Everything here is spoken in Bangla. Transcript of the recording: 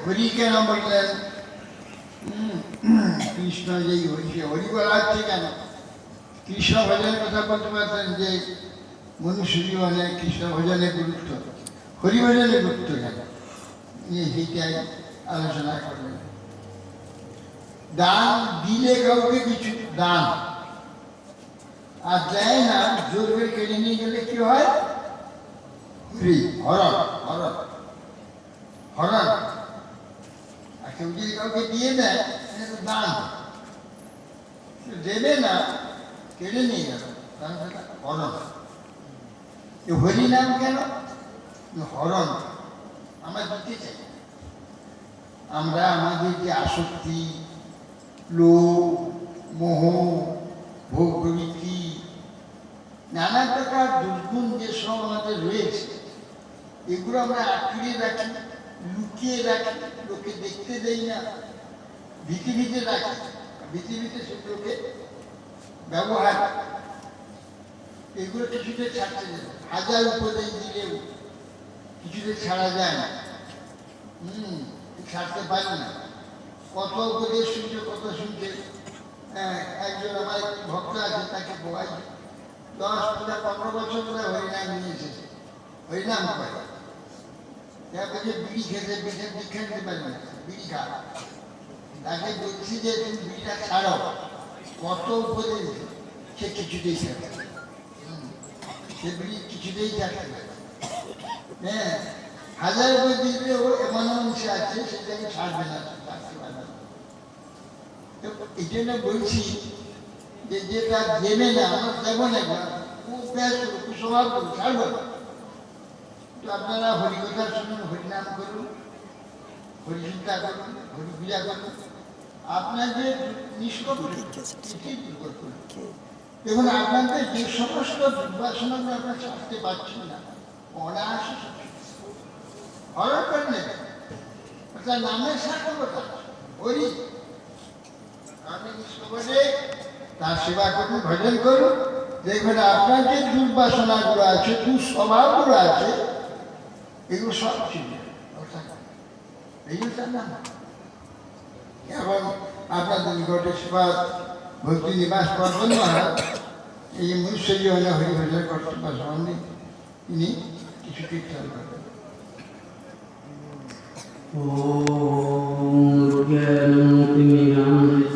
হরি কেন বললেন? কৃষ্ণ যেই হরি, হরি বলা হচ্ছে কেন? কৃষ্ণ ভজনের কথা বলতে পারতেন যে মনুষ্য জীবনে কৃষ্ণ ভজনের গুরুত্ব, হরি ভজনের গুরুত্ব কেন, সেইটাই আলোচনা করবেন। দান দিলে কাউকে কিছু দান আর দেয় না, জোর করে কেড়ে নিয়ে গেলে কি হয়? হরি, হরণ, হরণ, হরণ। আর কেউ যদি কাউকে দিয়ে দেয় দান, দেবে না, কেড়ে নিয়ে গেল, তাহলে সেটা হরণ। হরি নাম কেন? হরণ। আমরা দিতে চাই, আমরা আমাদের যে আসক্তি, লোভ, মোহ, ভোগ প্রবৃত্তি, নানা প্রকার দুর্গুণ যেসব আমাদের রয়েছে, এগুলো আমরা আঁকড়িয়ে রাখি, লুকিয়ে রাখি, লোকে দেখতে দেই না, ভীতি ভীতে রাখি, ভীতি ভীতে সেগুলোকে ব্যবহার, এগুলো কিছুতে ছাড়তে যায়, হাজার উপদেশ দিলেও কিছুতে ছাড়া যায় না। ছাড়তে পারি না। কত উপদেশ শুনছে, কত শুনছে। একজন আমার ভক্ত আছে, তাকে বয় 10-15 বছর ধরে হরিনাম নিয়ে এসেছে, হরিনাম করে। বলছে বিড়ি খেতে, দীক্ষা নিতে পারবে না, বিড়ি খা। তাকে বলছি যে তুমি বিড়িটা ছাড়ো, কত উপদেশ, সে কিছুতেই ছাড়বে, সে বিড়ি কিছুতেই ছাড়তে পারে। হ্যাঁ, হাজার উপদেশ দিলেও এমন অংশে আছে সেটাকে ছাড়বে না, ছাড়তে পারবে না। তো এই জন্য বলছি যে যেটা দেবে না, আমরা দেবো না, কুপ্রয়াস করুন, কুস্বভাব করুন, ছাড়বো না। তো আপনারা হরিকথা শুনুন, হরিনাম করুন, হরিচিন্তা করুন, হরি পূজা করুন, আপনাদের নিষ্কপট করুন। দেখুন, আপনাদের যে সমস্ত দুর্বাসনাগুলো আপনারা ছাড়তে পারছেন না, অনায়াসে হরণ করে নেবেন। অর্থাৎ নামের সাফল্যতা হরি, আপনি নিষ্কপটে তার সেবা করুন, ভজন করুন। দেখবেন আপনার যে দুর্বাসনাগুলো আছে, দুঃস্বভাবগুলো আছে, এগুলো সব ছিল এইগুলো না। এবং আপনাদের নিকটে সেবাদ ভক্তি নিবাস করবেন মহারাজ, এই মনুষ্য জীবনে হরিভজন কর্তব্য সম্বন্ধে তিনি কিছু কীর্তন করবেন। ॐ